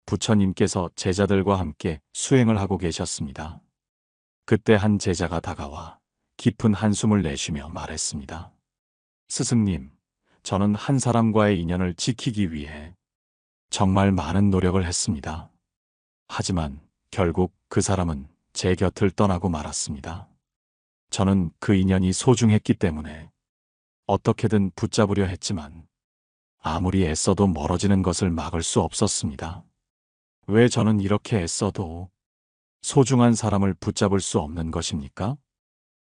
부처님께서 제자들과 함께 수행을 하고 계셨습니다. 그때 한 제자가 다가와 깊은 한숨을 내쉬며 말했습니다. 스승님, 저는 한 사람과의 인연을 지키기 위해 정말 많은 노력을 했습니다. 하지만 결국 그 사람은 제 곁을 떠나고 말았습니다. 저는 그 인연이 소중했기 때문에 어떻게든 붙잡으려 했지만 아무리 애써도 멀어지는 것을 막을 수 없었습니다. 왜 저는 이렇게 애써도 소중한 사람을 붙잡을 수 없는 것입니까?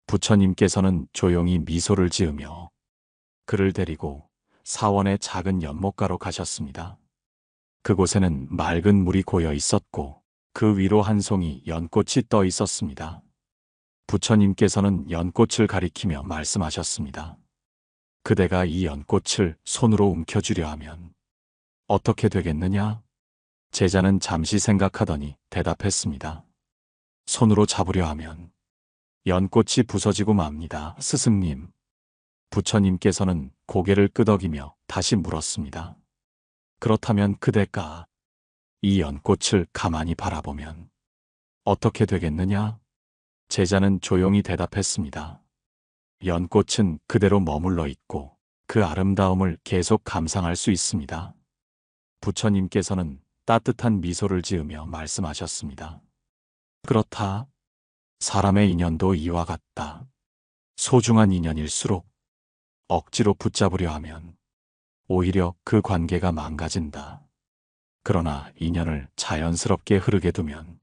부처님께서는 조용히 미소를 지으며 그를 데리고 사원의 작은 연못가로 가셨습니다. 그곳에는 맑은 물이 고여 있었고 그 위로 한 송이 연꽃이 떠 있었습니다. 부처님께서는 연꽃을 가리키며 말씀하셨습니다. 그대가 이 연꽃을 손으로 움켜쥐려 하면 어떻게 되겠느냐? 제자는 잠시 생각하더니 대답했습니다. 손으로 잡으려 하면 연꽃이 부서지고 맙니다, 스승님. 부처님께서는 고개를 끄덕이며 다시 물었습니다. 그렇다면 그대가 이 연꽃을 가만히 바라보면 어떻게 되겠느냐? 제자는 조용히 대답했습니다. 연꽃은 그대로 머물러 있고 그 아름다움을 계속 감상할 수 있습니다. 부처님께서는 따뜻한 미소를 지으며 말씀하셨습니다. 그렇다. 사람의 인연도 이와 같다. 소중한 인연일수록 억지로 붙잡으려 하면 오히려 그 관계가 망가진다. 그러나 인연을 자연스럽게 흐르게 두면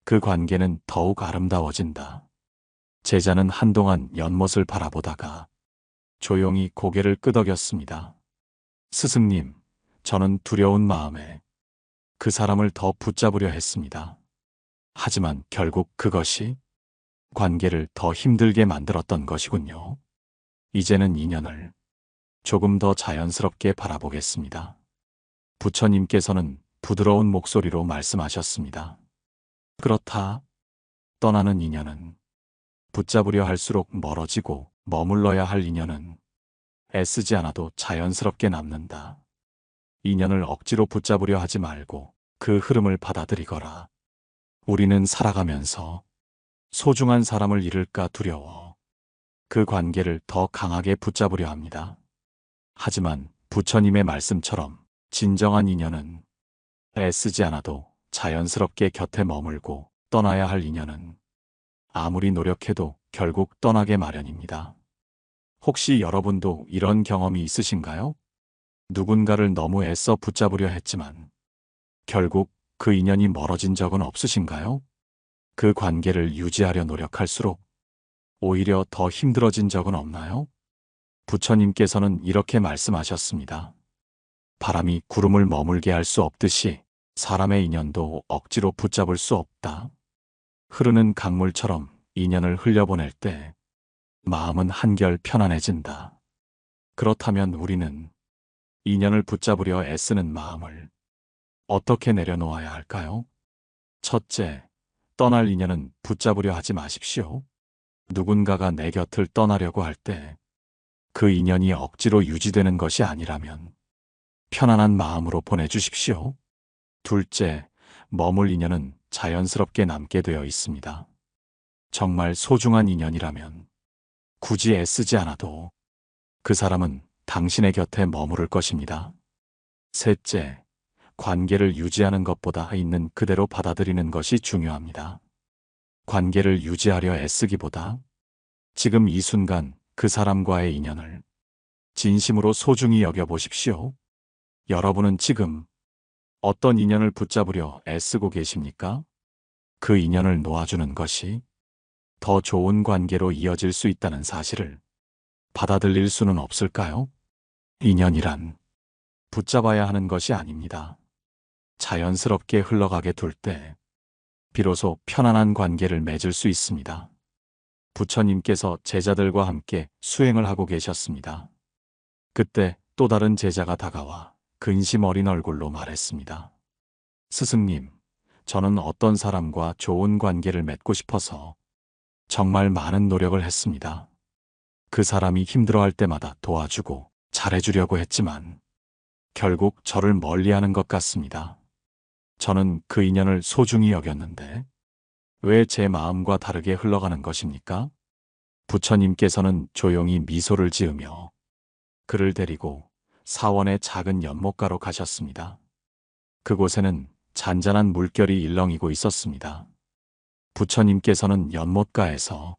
그 관계는 더욱 아름다워진다. 제자는 한동안 연못을 바라보다가 조용히 고개를 끄덕였습니다. 스승님, 저는 두려운 마음에 그 사람을 더 붙잡으려 했습니다. 하지만 결국 그것이 관계를 더 힘들게 만들었던 것이군요. 이제는 인연을 조금 더 자연스럽게 바라보겠습니다. 부처님께서는 부드러운 목소리로 말씀하셨습니다. 그렇다. 떠나는 인연은 붙잡으려 할수록 멀어지고 머물러야 할 인연은 애쓰지 않아도 자연스럽게 남는다. 인연을 억지로 붙잡으려 하지 말고 그 흐름을 받아들이거라. 우리는 살아가면서 소중한 사람을 잃을까 두려워 그 관계를 더 강하게 붙잡으려 합니다. 하지만 부처님의 말씀처럼 진정한 인연은 애쓰지 않아도 자연스럽게 곁에 머물고 떠나야 할 인연은 아무리 노력해도 결국 떠나게 마련입니다. 혹시 여러분도 이런 경험이 있으신가요? 누군가를 너무 애써 붙잡으려 했지만 결국 그 인연이 멀어진 적은 없으신가요? 그 관계를 유지하려 노력할수록 오히려 더 힘들어진 적은 없나요? 부처님께서는 이렇게 말씀하셨습니다. 바람이 구름을 머물게 할 수 없듯이 사람의 인연도 억지로 붙잡을 수 없다. 흐르는 강물처럼 인연을 흘려보낼 때 마음은 한결 편안해진다. 그렇다면 우리는 인연을 붙잡으려 애쓰는 마음을 어떻게 내려놓아야 할까요? 첫째, 떠날 인연은 붙잡으려 하지 마십시오. 누군가가 내 곁을 떠나려고 할 때 그 인연이 억지로 유지되는 것이 아니라면 편안한 마음으로 보내주십시오. 둘째, 머물 인연은 자연스럽게 남게 되어 있습니다. 정말 소중한 인연이라면 굳이 애쓰지 않아도 그 사람은 당신의 곁에 머무를 것입니다. 셋째, 관계를 유지하는 것보다 있는 그대로 받아들이는 것이 중요합니다. 관계를 유지하려 애쓰기보다 지금 이 순간 그 사람과의 인연을 진심으로 소중히 여겨보십시오. 여러분은 지금 어떤 인연을 붙잡으려 애쓰고 계십니까? 그 인연을 놓아주는 것이 더 좋은 관계로 이어질 수 있다는 사실을 받아들일 수는 없을까요? 인연이란 붙잡아야 하는 것이 아닙니다. 자연스럽게 흘러가게 둘 때 비로소 편안한 관계를 맺을 수 있습니다. 부처님께서 제자들과 함께 수행을 하고 계셨습니다. 그때 또 다른 제자가 다가와 근심 어린 얼굴로 말했습니다. 스승님, 저는 어떤 사람과 좋은 관계를 맺고 싶어서 정말 많은 노력을 했습니다. 그 사람이 힘들어할 때마다 도와주고 잘해주려고 했지만 결국 저를 멀리하는 것 같습니다. 저는 그 인연을 소중히 여겼는데 왜 제 마음과 다르게 흘러가는 것입니까? 부처님께서는 조용히 미소를 지으며 그를 데리고 사원의 작은 연못가로 가셨습니다. 그곳에는 잔잔한 물결이 일렁이고 있었습니다. 부처님께서는 연못가에서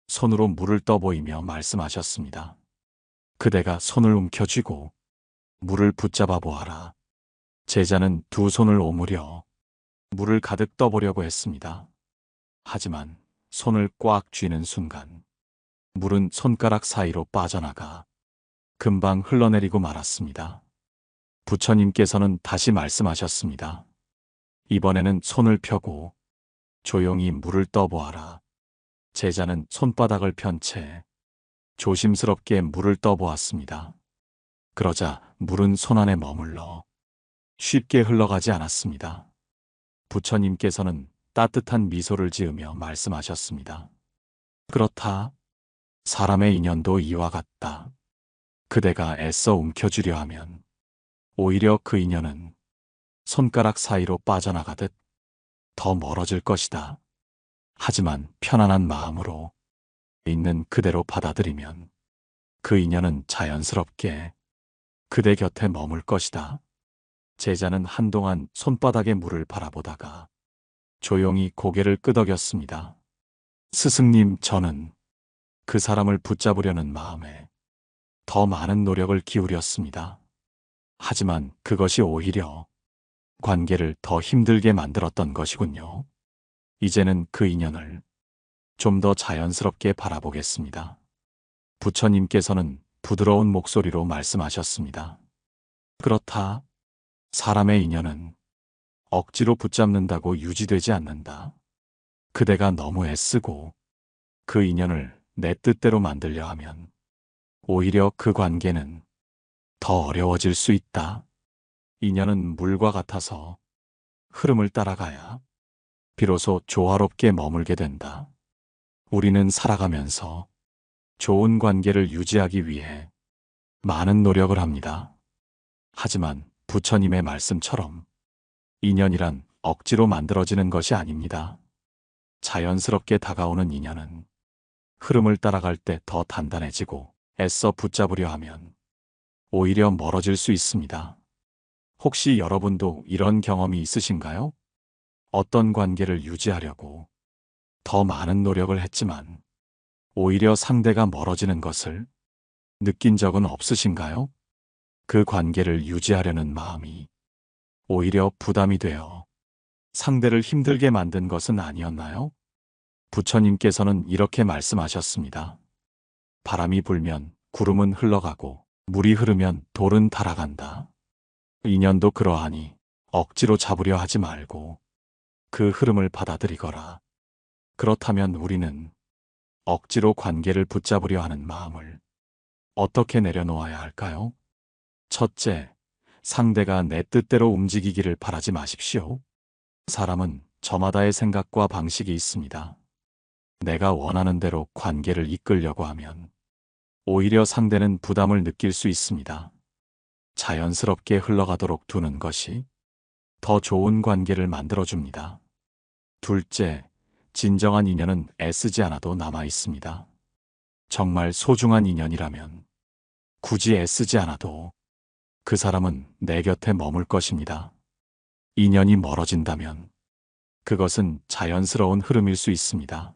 손으로 물을 떠보이며 말씀하셨습니다. 그대가 손을 움켜쥐고 물을 붙잡아 보아라. 제자는 두 손을 오므려 물을 가득 떠보려고 했습니다. 하지만 손을 꽉 쥐는 순간 물은 손가락 사이로 빠져나가 금방 흘러내리고 말았습니다. 부처님께서는 다시 말씀하셨습니다. 이번에는 손을 펴고 조용히 물을 떠보아라. 제자는 손바닥을 편 채 조심스럽게 물을 떠보았습니다. 그러자 물은 손 안에 머물러 쉽게 흘러가지 않았습니다. 부처님께서는 따뜻한 미소를 지으며 말씀하셨습니다. 그렇다. 사람의 인연도 이와 같다. 그대가 애써 움켜쥐려 하면 오히려 그 인연은 손가락 사이로 빠져나가듯 더 멀어질 것이다. 하지만 편안한 마음으로 있는 그대로 받아들이면 그 인연은 자연스럽게 그대 곁에 머물 것이다. 제자는 한동안 손바닥의 물을 바라보다가 조용히 고개를 끄덕였습니다. 스승님, 저는 그 사람을 붙잡으려는 마음에 더 많은 노력을 기울였습니다. 하지만 그것이 오히려 관계를 더 힘들게 만들었던 것이군요. 이제는 그 인연을 좀 더 자연스럽게 바라보겠습니다. 부처님께서는 부드러운 목소리로 말씀하셨습니다. 그렇다. 사람의 인연은 억지로 붙잡는다고 유지되지 않는다. 그대가 너무 애쓰고 그 인연을 내 뜻대로 만들려 하면 오히려 그 관계는 더 어려워질 수 있다. 인연은 물과 같아서 흐름을 따라가야 비로소 조화롭게 머물게 된다. 우리는 살아가면서 좋은 관계를 유지하기 위해 많은 노력을 합니다. 하지만 부처님의 말씀처럼 인연이란 억지로 만들어지는 것이 아닙니다. 자연스럽게 다가오는 인연은 흐름을 따라갈 때 더 단단해지고 애써 붙잡으려 하면 오히려 멀어질 수 있습니다. 혹시 여러분도 이런 경험이 있으신가요? 어떤 관계를 유지하려고 더 많은 노력을 했지만 오히려 상대가 멀어지는 것을 느낀 적은 없으신가요? 그 관계를 유지하려는 마음이 오히려 부담이 되어 상대를 힘들게 만든 것은 아니었나요? 부처님께서는 이렇게 말씀하셨습니다. 바람이 불면 구름은 흘러가고 물이 흐르면 돌은 타락한다. 인연도 그러하니 억지로 잡으려 하지 말고 그 흐름을 받아들이거라. 그렇다면 우리는 억지로 관계를 붙잡으려 하는 마음을 어떻게 내려놓아야 할까요? 첫째, 상대가 내 뜻대로 움직이기를 바라지 마십시오. 사람은 저마다의 생각과 방식이 있습니다. 내가 원하는 대로 관계를 이끌려고 하면 오히려 상대는 부담을 느낄 수 있습니다. 자연스럽게 흘러가도록 두는 것이 더 좋은 관계를 만들어줍니다. 둘째, 진정한 인연은 애쓰지 않아도 남아 있습니다. 정말 소중한 인연이라면 굳이 애쓰지 않아도 그 사람은 내 곁에 머물 것입니다. 인연이 멀어진다면 그것은 자연스러운 흐름일 수 있습니다.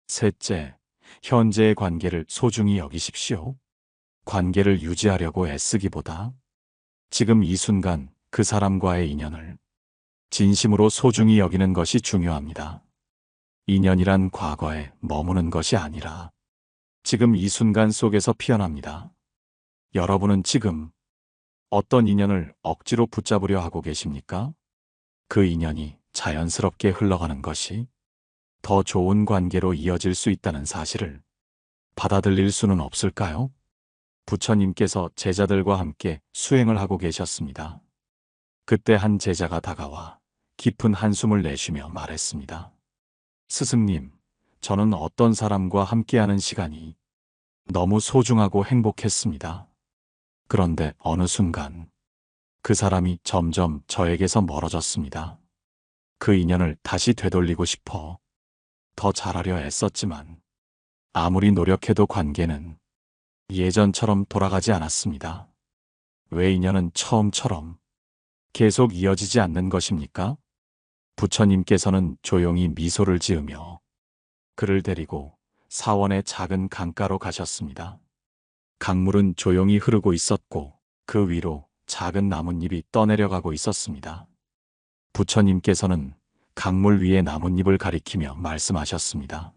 셋째, 현재의 관계를 소중히 여기십시오. 관계를 유지하려고 애쓰기보다 지금 이 순간 그 사람과의 인연을 진심으로 소중히 여기는 것이 중요합니다. 인연이란 과거에 머무는 것이 아니라 지금 이 순간 속에서 피어납니다. 여러분은 지금 어떤 인연을 억지로 붙잡으려 하고 계십니까? 그 인연이 자연스럽게 흘러가는 것이 더 좋은 관계로 이어질 수 있다는 사실을 받아들일 수는 없을까요? 부처님께서 제자들과 함께 수행을 하고 계셨습니다. 그때 한 제자가 다가와 깊은 한숨을 내쉬며 말했습니다. 스승님, 저는 어떤 사람과 함께하는 시간이 너무 소중하고 행복했습니다. 그런데 어느 순간 그 사람이 점점 저에게서 멀어졌습니다. 그 인연을 다시 되돌리고 싶어 더 잘하려 애썼지만 아무리 노력해도 관계는 예전처럼 돌아가지 않았습니다. 왜 인연은 처음처럼 계속 이어지지 않는 것입니까? 부처님께서는 조용히 미소를 지으며 그를 데리고 사원의 작은 강가로 가셨습니다. 강물은 조용히 흐르고 있었고 그 위로 작은 나뭇잎이 떠내려가고 있었습니다. 부처님께서는 강물 위의 나뭇잎을 가리키며 말씀하셨습니다.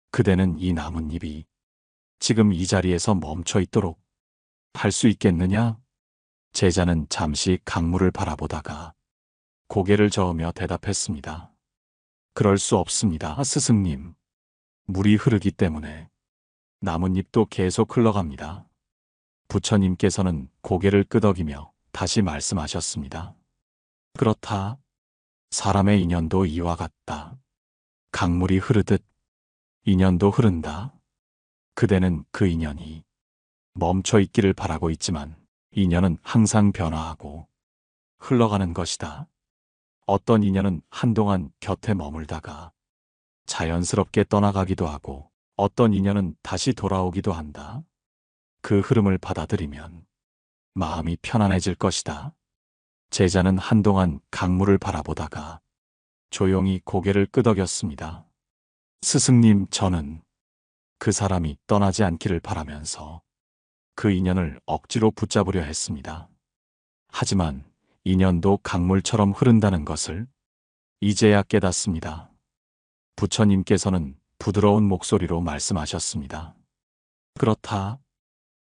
그대는 이 나뭇잎이 지금 이 자리에서 멈춰 있도록 할 수 있겠느냐? 제자는 잠시 강물을 바라보다가 고개를 저으며 대답했습니다. 그럴 수 없습니다, 스승님. 물이 흐르기 때문에 나뭇잎도 계속 흘러갑니다. 부처님께서는 고개를 끄덕이며 다시 말씀하셨습니다. 그렇다. 사람의 인연도 이와 같다. 강물이 흐르듯 인연도 흐른다. 그대는 그 인연이 멈춰 있기를 바라고 있지만 인연은 항상 변화하고 흘러가는 것이다. 어떤 인연은 한동안 곁에 머물다가 자연스럽게 떠나가기도 하고 어떤 인연은 다시 돌아오기도 한다. 그 흐름을 받아들이면 마음이 편안해질 것이다. 제자는 한동안 강물을 바라보다가 조용히 고개를 끄덕였습니다. 스승님, 저는 그 사람이 떠나지 않기를 바라면서 그 인연을 억지로 붙잡으려 했습니다. 하지만 인연도 강물처럼 흐른다는 것을 이제야 깨닫습니다. 부처님께서는 부드러운 목소리로 말씀하셨습니다. 그렇다.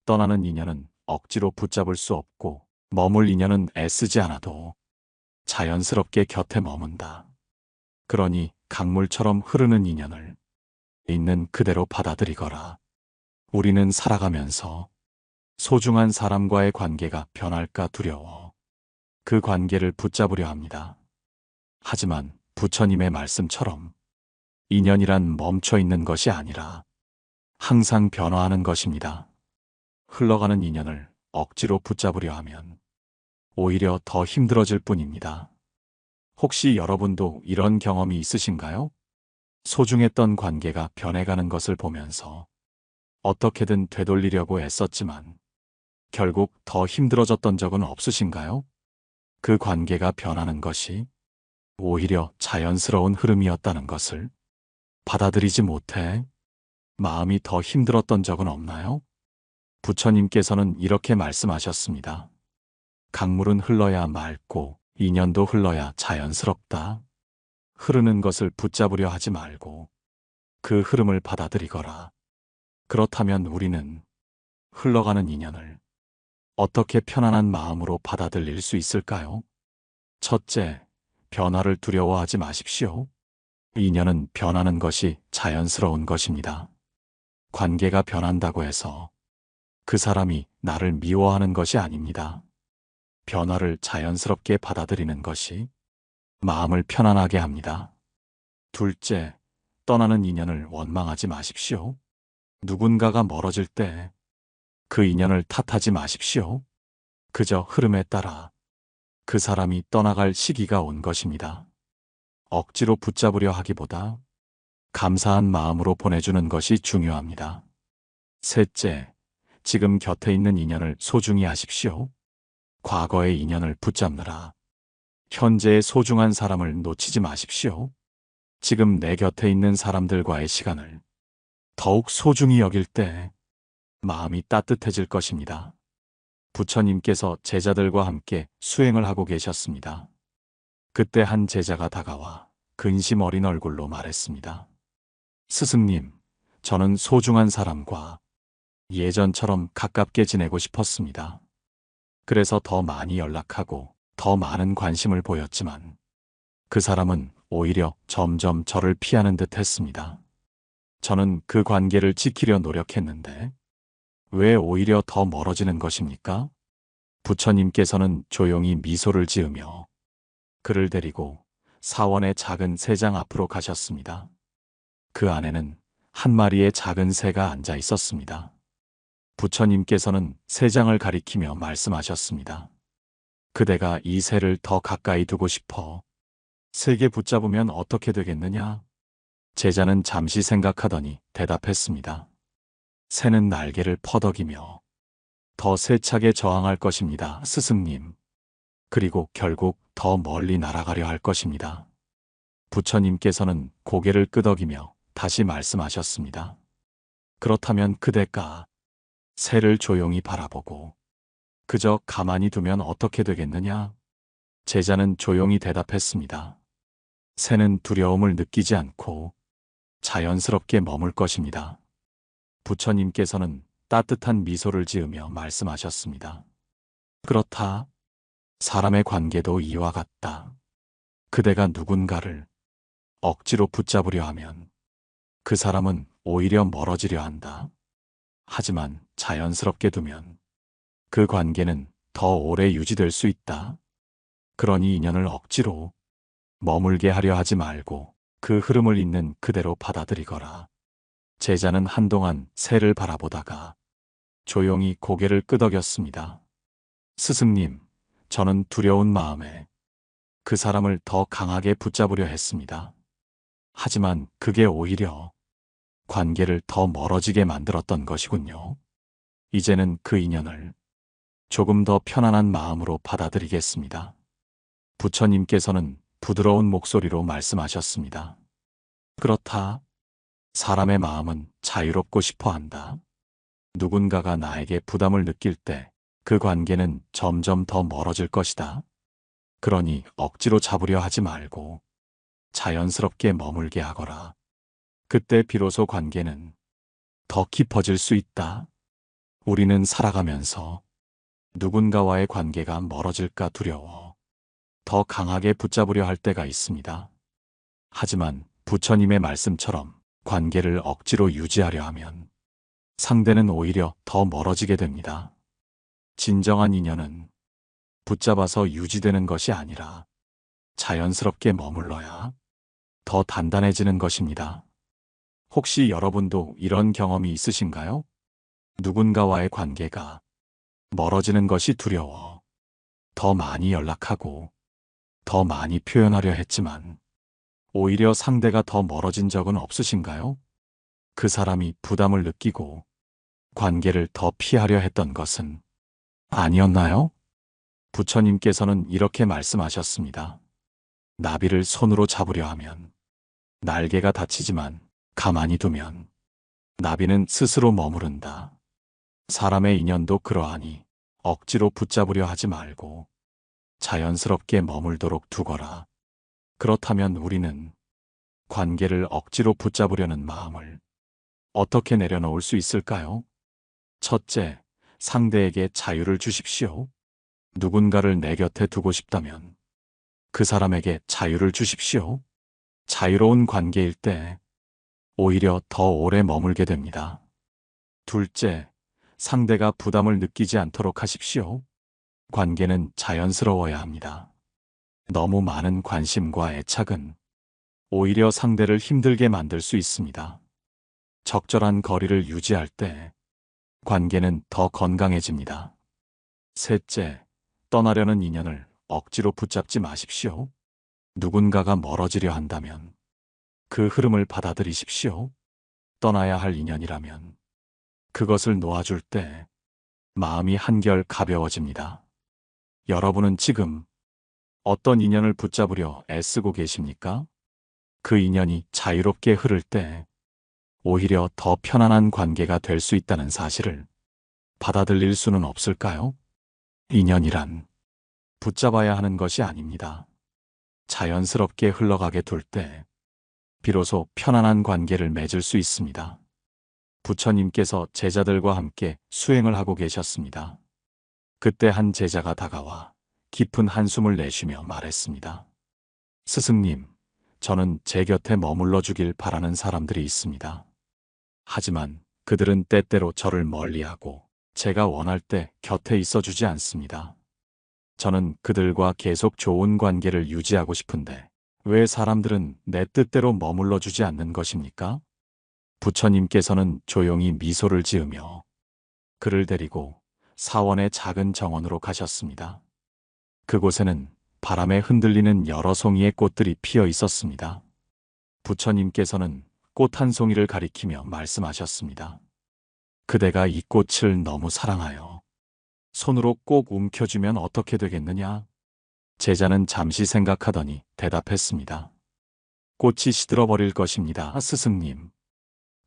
떠나는 인연은 억지로 붙잡을 수 없고 머물 인연은 애쓰지 않아도 자연스럽게 곁에 머문다. 그러니 강물처럼 흐르는 인연을 있는 그대로 받아들이거라. 우리는 살아가면서 소중한 사람과의 관계가 변할까 두려워 그 관계를 붙잡으려 합니다. 하지만 부처님의 말씀처럼 인연이란 멈춰 있는 것이 아니라 항상 변화하는 것입니다. 흘러가는 인연을 억지로 붙잡으려 하면 오히려 더 힘들어질 뿐입니다. 혹시 여러분도 이런 경험이 있으신가요? 소중했던 관계가 변해가는 것을 보면서 어떻게든 되돌리려고 애썼지만 결국 더 힘들어졌던 적은 없으신가요? 그 관계가 변하는 것이 오히려 자연스러운 흐름이었다는 것을 받아들이지 못해 마음이 더 힘들었던 적은 없나요? 부처님께서는 이렇게 말씀하셨습니다. 강물은 흘러야 맑고 인연도 흘러야 자연스럽다. 흐르는 것을 붙잡으려 하지 말고 그 흐름을 받아들이거라. 그렇다면 우리는 흘러가는 인연을 어떻게 편안한 마음으로 받아들일 수 있을까요? 첫째, 변화를 두려워하지 마십시오. 인연은 변하는 것이 자연스러운 것입니다. 관계가 변한다고 해서 그 사람이 나를 미워하는 것이 아닙니다. 변화를 자연스럽게 받아들이는 것이 마음을 편안하게 합니다. 둘째, 떠나는 인연을 원망하지 마십시오. 누군가가 멀어질 때 그 인연을 탓하지 마십시오. 그저 흐름에 따라 그 사람이 떠나갈 시기가 온 것입니다. 억지로 붙잡으려 하기보다 감사한 마음으로 보내주는 것이 중요합니다. 셋째, 지금 곁에 있는 인연을 소중히 하십시오. 과거의 인연을 붙잡느라 현재의 소중한 사람을 놓치지 마십시오. 지금 내 곁에 있는 사람들과의 시간을 더욱 소중히 여길 때 마음이 따뜻해질 것입니다. 부처님께서 제자들과 함께 수행을 하고 계셨습니다. 그때 한 제자가 다가와 근심 어린 얼굴로 말했습니다. 스승님, 저는 소중한 사람과 예전처럼 가깝게 지내고 싶었습니다. 그래서 더 많이 연락하고 더 많은 관심을 보였지만 그 사람은 오히려 점점 저를 피하는 듯 했습니다. 저는 그 관계를 지키려 노력했는데 왜 오히려 더 멀어지는 것입니까? 부처님께서는 조용히 미소를 지으며 그를 데리고 사원의 작은 새장 앞으로 가셨습니다. 그 안에는 한 마리의 작은 새가 앉아 있었습니다. 부처님께서는 새장을 가리키며 말씀하셨습니다. 그대가 이 새를 더 가까이 두고 싶어. 세게 붙잡으면 어떻게 되겠느냐? 제자는 잠시 생각하더니 대답했습니다. 새는 날개를 퍼덕이며 더 세차게 저항할 것입니다, 스승님. 그리고 결국 더 멀리 날아가려 할 것입니다. 부처님께서는 고개를 끄덕이며 다시 말씀하셨습니다. 그렇다면 그대가 새를 조용히 바라보고 그저 가만히 두면 어떻게 되겠느냐? 제자는 조용히 대답했습니다. 새는 두려움을 느끼지 않고 자연스럽게 머물 것입니다. 부처님께서는 따뜻한 미소를 지으며 말씀하셨습니다. 그렇다. 사람의 관계도 이와 같다. 그대가 누군가를 억지로 붙잡으려 하면 그 사람은 오히려 멀어지려 한다. 하지만 자연스럽게 두면 그 관계는 더 오래 유지될 수 있다. 그러니 인연을 억지로 머물게 하려 하지 말고 그 흐름을 있는 그대로 받아들이거라. 제자는 한동안 새를 바라보다가 조용히 고개를 끄덕였습니다. 스승님, 저는 두려운 마음에 그 사람을 더 강하게 붙잡으려 했습니다. 하지만 그게 오히려 관계를 더 멀어지게 만들었던 것이군요. 이제는 그 인연을 조금 더 편안한 마음으로 받아들이겠습니다. 부처님께서는 부드러운 목소리로 말씀하셨습니다. 그렇다. 사람의 마음은 자유롭고 싶어 한다. 누군가가 나에게 부담을 느낄 때 그 관계는 점점 더 멀어질 것이다. 그러니 억지로 잡으려 하지 말고 자연스럽게 머물게 하거라. 그때 비로소 관계는 더 깊어질 수 있다. 우리는 살아가면서 누군가와의 관계가 멀어질까 두려워 더 강하게 붙잡으려 할 때가 있습니다. 하지만 부처님의 말씀처럼 관계를 억지로 유지하려 하면 상대는 오히려 더 멀어지게 됩니다. 진정한 인연은 붙잡아서 유지되는 것이 아니라 자연스럽게 머물러야 더 단단해지는 것입니다. 혹시 여러분도 이런 경험이 있으신가요? 누군가와의 관계가 멀어지는 것이 두려워 더 많이 연락하고 더 많이 표현하려 했지만 오히려 상대가 더 멀어진 적은 없으신가요? 그 사람이 부담을 느끼고 관계를 더 피하려 했던 것은 아니었나요? 부처님께서는 이렇게 말씀하셨습니다. 나비를 손으로 잡으려 하면 날개가 다치지만 가만히 두면 나비는 스스로 머무른다. 사람의 인연도 그러하니 억지로 붙잡으려 하지 말고 자연스럽게 머물도록 두거라. 그렇다면 우리는 관계를 억지로 붙잡으려는 마음을 어떻게 내려놓을 수 있을까요? 첫째, 상대에게 자유를 주십시오. 누군가를 내 곁에 두고 싶다면 그 사람에게 자유를 주십시오. 자유로운 관계일 때 오히려 더 오래 머물게 됩니다. 둘째, 상대가 부담을 느끼지 않도록 하십시오. 관계는 자연스러워야 합니다. 너무 많은 관심과 애착은 오히려 상대를 힘들게 만들 수 있습니다. 적절한 거리를 유지할 때 관계는 더 건강해집니다. 셋째, 떠나려는 인연을 억지로 붙잡지 마십시오. 누군가가 멀어지려 한다면 그 흐름을 받아들이십시오. 떠나야 할 인연이라면 그것을 놓아줄 때 마음이 한결 가벼워집니다. 여러분은 지금 어떤 인연을 붙잡으려 애쓰고 계십니까? 그 인연이 자유롭게 흐를 때 오히려 더 편안한 관계가 될 수 있다는 사실을 받아들일 수는 없을까요? 인연이란 붙잡아야 하는 것이 아닙니다. 자연스럽게 흘러가게 둘 때 비로소 편안한 관계를 맺을 수 있습니다. 부처님께서 제자들과 함께 수행을 하고 계셨습니다. 그때 한 제자가 다가와 깊은 한숨을 내쉬며 말했습니다. 스승님, 저는 제 곁에 머물러 주길 바라는 사람들이 있습니다. 하지만 그들은 때때로 저를 멀리하고 제가 원할 때 곁에 있어 주지 않습니다. 저는 그들과 계속 좋은 관계를 유지하고 싶은데 왜 사람들은 내 뜻대로 머물러 주지 않는 것입니까? 부처님께서는 조용히 미소를 지으며 그를 데리고 사원의 작은 정원으로 가셨습니다. 그곳에는 바람에 흔들리는 여러 송이의 꽃들이 피어 있었습니다. 부처님께서는 꽃 한 송이를 가리키며 말씀하셨습니다. 그대가 이 꽃을 너무 사랑하여 손으로 꼭 움켜쥐면 어떻게 되겠느냐? 제자는 잠시 생각하더니 대답했습니다. 꽃이 시들어버릴 것입니다, 스승님.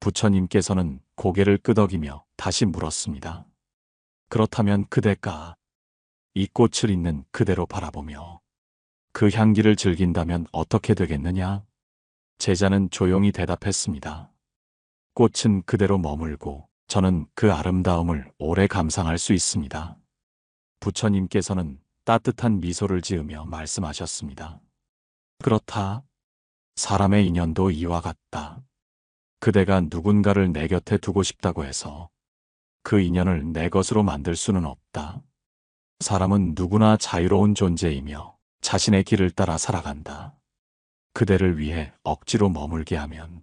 부처님께서는 고개를 끄덕이며 다시 물었습니다. 그렇다면 그대가 이 꽃을 있는 그대로 바라보며 그 향기를 즐긴다면 어떻게 되겠느냐? 제자는 조용히 대답했습니다. 꽃은 그대로 머물고 저는 그 아름다움을 오래 감상할 수 있습니다. 부처님께서는 따뜻한 미소를 지으며 말씀하셨습니다. 그렇다. 사람의 인연도 이와 같다. 그대가 누군가를 내 곁에 두고 싶다고 해서 그 인연을 내 것으로 만들 수는 없다. 사람은 누구나 자유로운 존재이며 자신의 길을 따라 살아간다. 그대를 위해 억지로 머물게 하면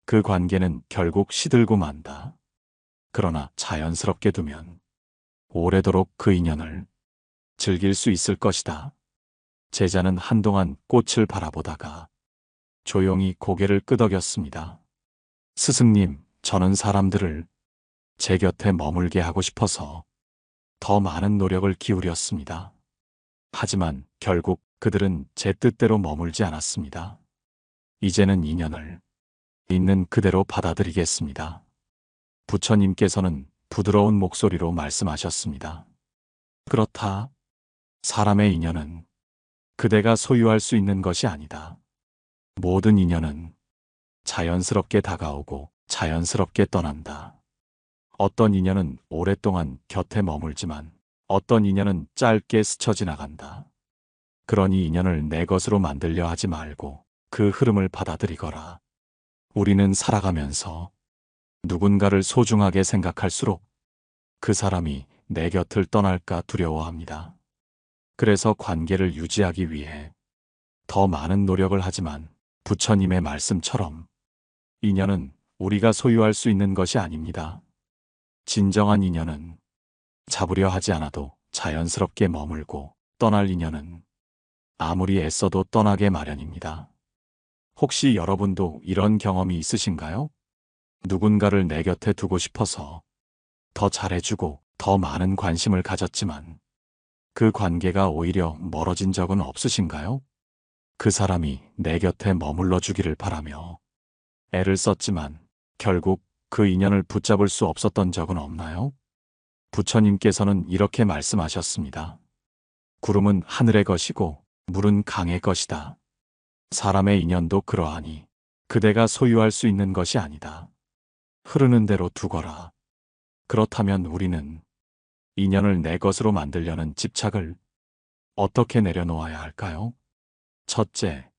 그 관계는 결국 시들고 만다. 그러나 자연스럽게 두면 오래도록 그 인연을 즐길 수 있을 것이다. 제자는 한동안 꽃을 바라보다가 조용히 고개를 끄덕였습니다. 스승님, 저는 사람들을 제 곁에 머물게 하고 싶어서 더 많은 노력을 기울였습니다. 하지만 결국 그들은 제 뜻대로 머물지 않았습니다. 이제는 인연을 있는 그대로 받아들이겠습니다. 부처님께서는 부드러운 목소리로 말씀하셨습니다. 그렇다. 사람의 인연은 그대가 소유할 수 있는 것이 아니다. 모든 인연은 자연스럽게 다가오고 자연스럽게 떠난다. 어떤 인연은 오랫동안 곁에 머물지만 어떤 인연은 짧게 스쳐 지나간다. 그러니 인연을 내 것으로 만들려 하지 말고 그 흐름을 받아들이거라. 우리는 살아가면서 누군가를 소중하게 생각할수록 그 사람이 내 곁을 떠날까 두려워합니다. 그래서 관계를 유지하기 위해 더 많은 노력을 하지만 부처님의 말씀처럼 인연은 우리가 소유할 수 있는 것이 아닙니다. 진정한 인연은 잡으려 하지 않아도 자연스럽게 머물고 떠날 인연은 아무리 애써도 떠나게 마련입니다. 혹시 여러분도 이런 경험이 있으신가요? 누군가를 내 곁에 두고 싶어서 더 잘해주고 더 많은 관심을 가졌지만 그 관계가 오히려 멀어진 적은 없으신가요? 그 사람이 내 곁에 머물러 주기를 바라며 애를 썼지만 결국 그 인연을 붙잡을 수 없었던 적은 없나요? 부처님께서는 이렇게 말씀하셨습니다. 구름은 하늘의 것이고 물은 강의 것이다. 사람의 인연도 그러하니 그대가 소유할 수 있는 것이 아니다. 흐르는 대로 두거라. 그렇다면 우리는 인연을 내 것으로 만들려는 집착을 어떻게 내려놓아야 할까요? 첫째,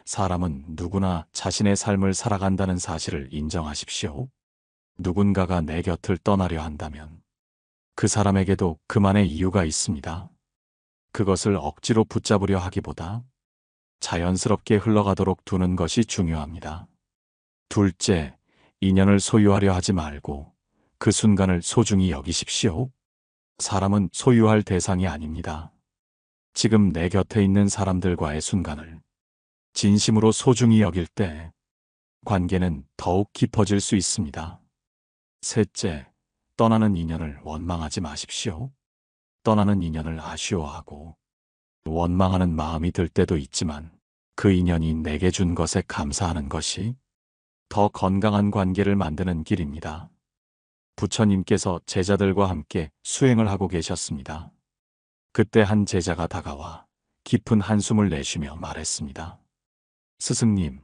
사람은 누구나 자신의 삶을 살아간다는 사실을 인정하십시오. 누군가가 내 곁을 떠나려 한다면 그 사람에게도 그만의 이유가 있습니다. 그것을 억지로 붙잡으려 하기보다 자연스럽게 흘러가도록 두는 것이 중요합니다. 둘째, 인연을 소유하려 하지 말고 그 순간을 소중히 여기십시오. 사람은 소유할 대상이 아닙니다. 지금 내 곁에 있는 사람들과의 순간을 진심으로 소중히 여길 때 관계는 더욱 깊어질 수 있습니다. 셋째, 떠나는 인연을 원망하지 마십시오. 떠나는 인연을 아쉬워하고 원망하는 마음이 들 때도 있지만 그 인연이 내게 준 것에 감사하는 것이 더 건강한 관계를 만드는 길입니다. 부처님께서 제자들과 함께 수행을 하고 계셨습니다. 그때 한 제자가 다가와 깊은 한숨을 내쉬며 말했습니다. 스승님,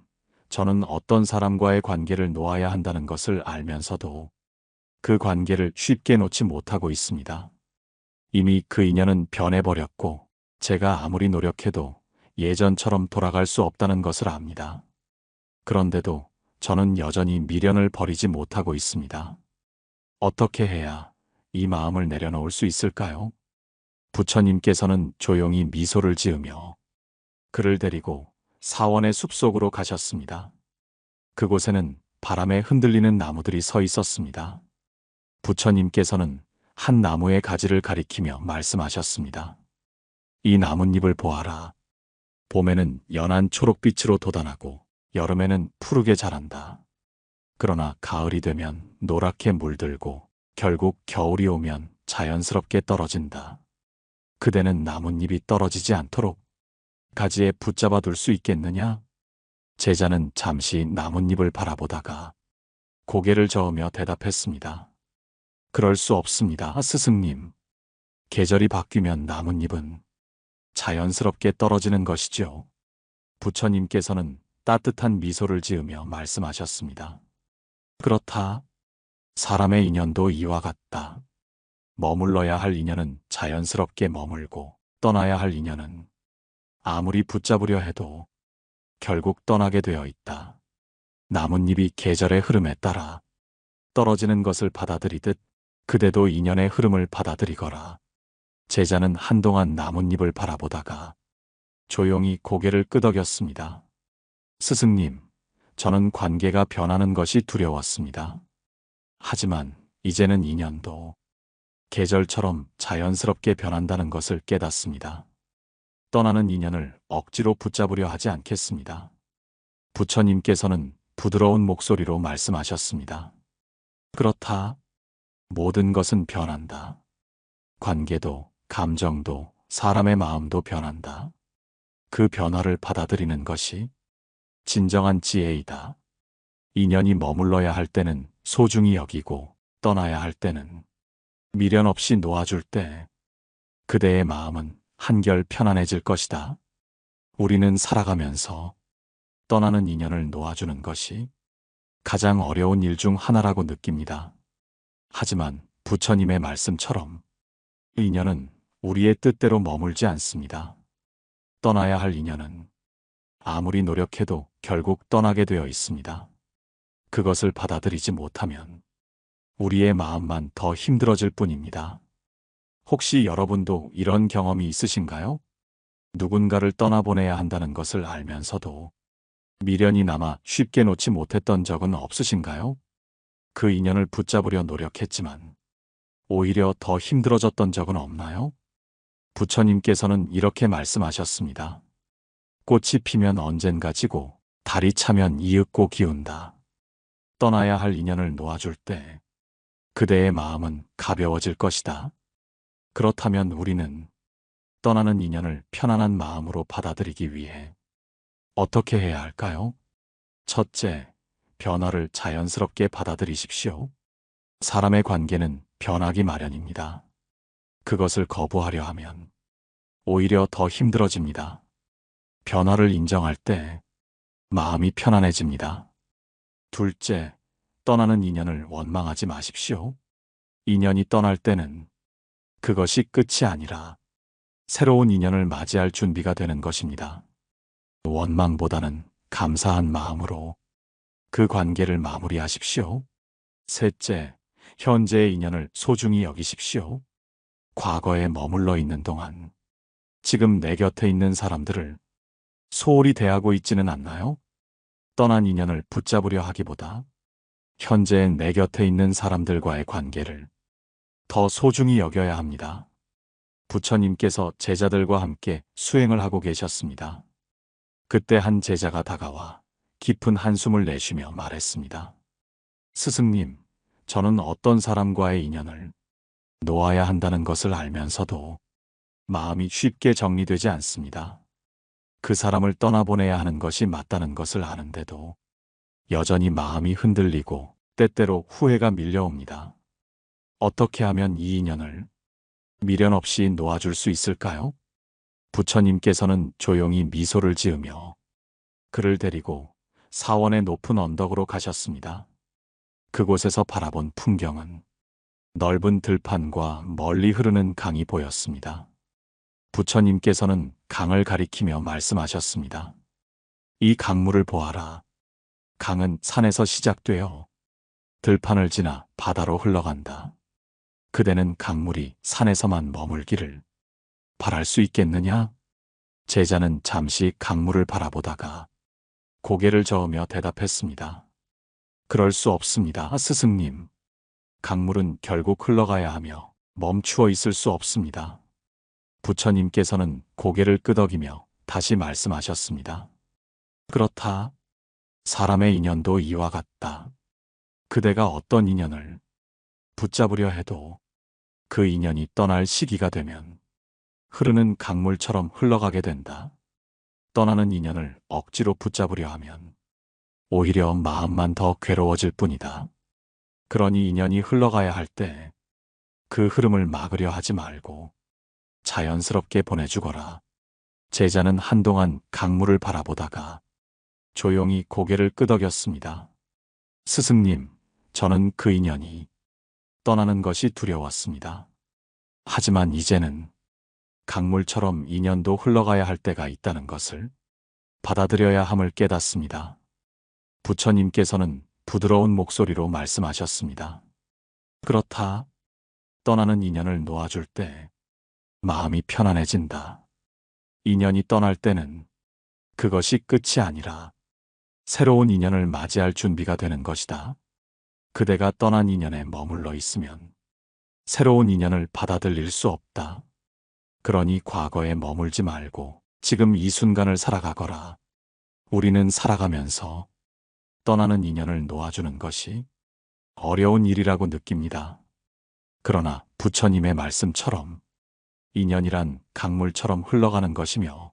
저는 어떤 사람과의 관계를 놓아야 한다는 것을 알면서도 그 관계를 쉽게 놓지 못하고 있습니다. 이미 그 인연은 변해버렸고 제가 아무리 노력해도 예전처럼 돌아갈 수 없다는 것을 압니다. 그런데도 저는 여전히 미련을 버리지 못하고 있습니다. 어떻게 해야 이 마음을 내려놓을 수 있을까요? 부처님께서는 조용히 미소를 지으며 그를 데리고 사원의 숲속으로 가셨습니다. 그곳에는 바람에 흔들리는 나무들이 서 있었습니다. 부처님께서는 한 나무의 가지를 가리키며 말씀하셨습니다. 이 나뭇잎을 보아라. 봄에는 연한 초록빛으로 돋아나고 여름에는 푸르게 자란다. 그러나 가을이 되면 노랗게 물들고 결국 겨울이 오면 자연스럽게 떨어진다. 그대는 나뭇잎이 떨어지지 않도록 가지에 붙잡아 둘 수 있겠느냐? 제자는 잠시 나뭇잎을 바라보다가 고개를 저으며 대답했습니다. 그럴 수 없습니다, 스승님. 계절이 바뀌면 나뭇잎은 자연스럽게 떨어지는 것이죠. 부처님께서는 따뜻한 미소를 지으며 말씀하셨습니다. 그렇다. 사람의 인연도 이와 같다. 머물러야 할 인연은 자연스럽게 머물고 떠나야 할 인연은 아무리 붙잡으려 해도 결국 떠나게 되어 있다. 나뭇잎이 계절의 흐름에 따라 떨어지는 것을 받아들이듯 그대도 인연의 흐름을 받아들이거라. 제자는 한동안 나뭇잎을 바라보다가 조용히 고개를 끄덕였습니다. 스승님, 저는 관계가 변하는 것이 두려웠습니다. 하지만 이제는 인연도 계절처럼 자연스럽게 변한다는 것을 깨닫습니다. 떠나는 인연을 억지로 붙잡으려 하지 않겠습니다. 부처님께서는 부드러운 목소리로 말씀하셨습니다. 그렇다. 모든 것은 변한다. 관계도, 감정도, 사람의 마음도 변한다. 그 변화를 받아들이는 것이 진정한 지혜이다. 인연이 머물러야 할 때는 소중히 여기고 떠나야 할 때는 미련 없이 놓아줄 때 그대의 마음은 한결 편안해질 것이다. 우리는 살아가면서 떠나는 인연을 놓아주는 것이 가장 어려운 일 중 하나라고 느낍니다. 하지만 부처님의 말씀처럼 인연은 우리의 뜻대로 머물지 않습니다. 떠나야 할 인연은 아무리 노력해도 결국 떠나게 되어 있습니다. 그것을 받아들이지 못하면 우리의 마음만 더 힘들어질 뿐입니다. 혹시 여러분도 이런 경험이 있으신가요? 누군가를 떠나보내야 한다는 것을 알면서도 미련이 남아 쉽게 놓지 못했던 적은 없으신가요? 그 인연을 붙잡으려 노력했지만 오히려 더 힘들어졌던 적은 없나요? 부처님께서는 이렇게 말씀하셨습니다. 꽃이 피면 언젠가 지고 달이 차면 이윽고 기운다. 떠나야 할 인연을 놓아줄 때 그대의 마음은 가벼워질 것이다. 그렇다면 우리는 떠나는 인연을 편안한 마음으로 받아들이기 위해 어떻게 해야 할까요? 첫째, 변화를 자연스럽게 받아들이십시오. 사람의 관계는 변하기 마련입니다. 그것을 거부하려 하면 오히려 더 힘들어집니다. 변화를 인정할 때 마음이 편안해집니다. 둘째, 떠나는 인연을 원망하지 마십시오. 인연이 떠날 때는 그것이 끝이 아니라 새로운 인연을 맞이할 준비가 되는 것입니다. 원망보다는 감사한 마음으로 그 관계를 마무리하십시오. 셋째, 현재의 인연을 소중히 여기십시오. 과거에 머물러 있는 동안 지금 내 곁에 있는 사람들을 소홀히 대하고 있지는 않나요? 떠난 인연을 붙잡으려 하기보다 현재 내 곁에 있는 사람들과의 관계를 더 소중히 여겨야 합니다. 부처님께서 제자들과 함께 수행을 하고 계셨습니다. 그때 한 제자가 다가와 깊은 한숨을 내쉬며 말했습니다. 스승님, 저는 어떤 사람과의 인연을 놓아야 한다는 것을 알면서도 마음이 쉽게 정리되지 않습니다. 그 사람을 떠나보내야 하는 것이 맞다는 것을 아는데도 여전히 마음이 흔들리고 때때로 후회가 밀려옵니다. 어떻게 하면 이 인연을 미련 없이 놓아줄 수 있을까요? 부처님께서는 조용히 미소를 지으며 그를 데리고 사원의 높은 언덕으로 가셨습니다. 그곳에서 바라본 풍경은 넓은 들판과 멀리 흐르는 강이 보였습니다. 부처님께서는 강을 가리키며 말씀하셨습니다. 이 강물을 보아라. 강은 산에서 시작되어 들판을 지나 바다로 흘러간다. 그대는 강물이 산에서만 머물기를 바랄 수 있겠느냐? 제자는 잠시 강물을 바라보다가 고개를 저으며 대답했습니다. 그럴 수 없습니다, 스승님. 강물은 결국 흘러가야 하며 멈추어 있을 수 없습니다. 부처님께서는 고개를 끄덕이며 다시 말씀하셨습니다. 그렇다. 사람의 인연도 이와 같다. 그대가 어떤 인연을 붙잡으려 해도 그 인연이 떠날 시기가 되면 흐르는 강물처럼 흘러가게 된다. 떠나는 인연을 억지로 붙잡으려 하면 오히려 마음만 더 괴로워질 뿐이다. 그러니 인연이 흘러가야 할 때 그 흐름을 막으려 하지 말고 자연스럽게 보내주거라. 제자는 한동안 강물을 바라보다가 조용히 고개를 끄덕였습니다. 스승님, 저는 그 인연이 떠나는 것이 두려웠습니다. 하지만 이제는 강물처럼 인연도 흘러가야 할 때가 있다는 것을 받아들여야 함을 깨닫습니다. 부처님께서는 부드러운 목소리로 말씀하셨습니다. 그렇다. 떠나는 인연을 놓아줄 때 마음이 편안해진다. 인연이 떠날 때는 그것이 끝이 아니라 새로운 인연을 맞이할 준비가 되는 것이다. 그대가 떠난 인연에 머물러 있으면 새로운 인연을 받아들일 수 없다. 그러니 과거에 머물지 말고 지금 이 순간을 살아가거라. 우리는 살아가면서 떠나는 인연을 놓아주는 것이 어려운 일이라고 느낍니다. 그러나 부처님의 말씀처럼 인연이란 강물처럼 흘러가는 것이며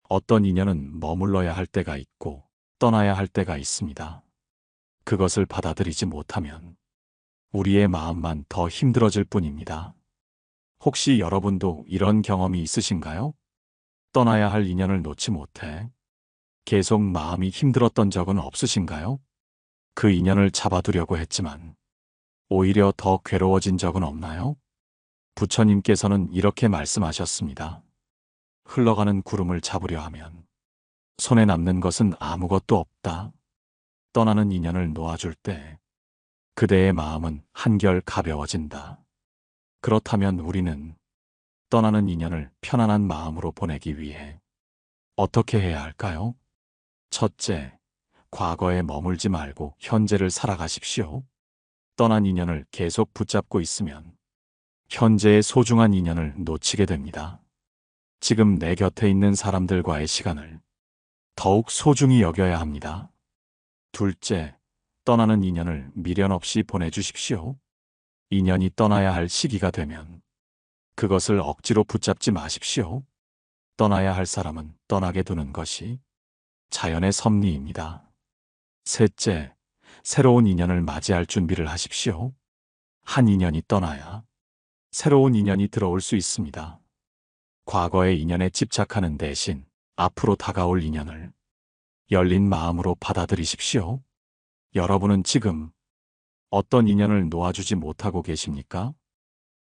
어떤 인연은 머물러야 할 때가 있고 떠나야 할 때가 있습니다. 그것을 받아들이지 못하면 우리의 마음만 더 힘들어질 뿐입니다. 혹시 여러분도 이런 경험이 있으신가요? 떠나야 할 인연을 놓지 못해 계속 마음이 힘들었던 적은 없으신가요? 그 인연을 잡아두려고 했지만 오히려 더 괴로워진 적은 없나요? 부처님께서는 이렇게 말씀하셨습니다. 흘러가는 구름을 잡으려 하면 손에 남는 것은 아무것도 없다. 떠나는 인연을 놓아줄 때 그대의 마음은 한결 가벼워진다. 그렇다면 우리는 떠나는 인연을 편안한 마음으로 보내기 위해 어떻게 해야 할까요? 첫째, 과거에 머물지 말고 현재를 살아가십시오. 떠난 인연을 계속 붙잡고 있으면 현재의 소중한 인연을 놓치게 됩니다. 지금 내 곁에 있는 사람들과의 시간을 더욱 소중히 여겨야 합니다. 둘째, 떠나는 인연을 미련 없이 보내주십시오. 인연이 떠나야 할 시기가 되면 그것을 억지로 붙잡지 마십시오. 떠나야 할 사람은 떠나게 두는 것이 자연의 섭리입니다. 셋째, 새로운 인연을 맞이할 준비를 하십시오. 한 인연이 떠나야 새로운 인연이 들어올 수 있습니다. 과거의 인연에 집착하는 대신 앞으로 다가올 인연을 열린 마음으로 받아들이십시오. 여러분은 지금 어떤 인연을 놓아주지 못하고 계십니까?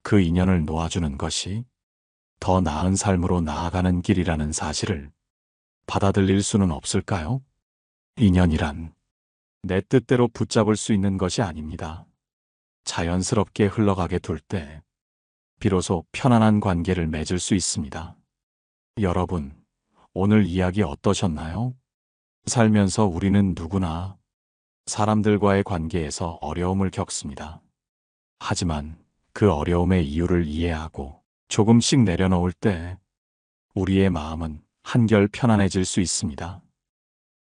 그 인연을 놓아주는 것이 더 나은 삶으로 나아가는 길이라는 사실을 받아들일 수는 없을까요? 인연이란 내 뜻대로 붙잡을 수 있는 것이 아닙니다. 자연스럽게 흘러가게 둘 때 비로소 편안한 관계를 맺을 수 있습니다. 여러분, 오늘 이야기 어떠셨나요? 살면서 우리는 누구나 사람들과의 관계에서 어려움을 겪습니다. 하지만 그 어려움의 이유를 이해하고 조금씩 내려놓을 때 우리의 마음은 한결 편안해질 수 있습니다.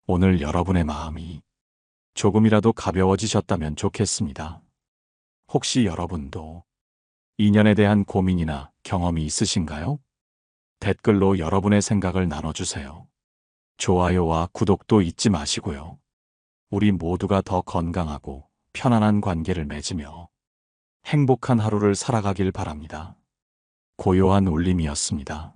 오늘 여러분의 마음이 조금이라도 가벼워지셨다면 좋겠습니다. 혹시 여러분도 인연에 대한 고민이나 경험이 있으신가요? 댓글로 여러분의 생각을 나눠주세요. 좋아요와 구독도 잊지 마시고요. 우리 모두가 더 건강하고 편안한 관계를 맺으며 행복한 하루를 살아가길 바랍니다. 고요한 울림이었습니다.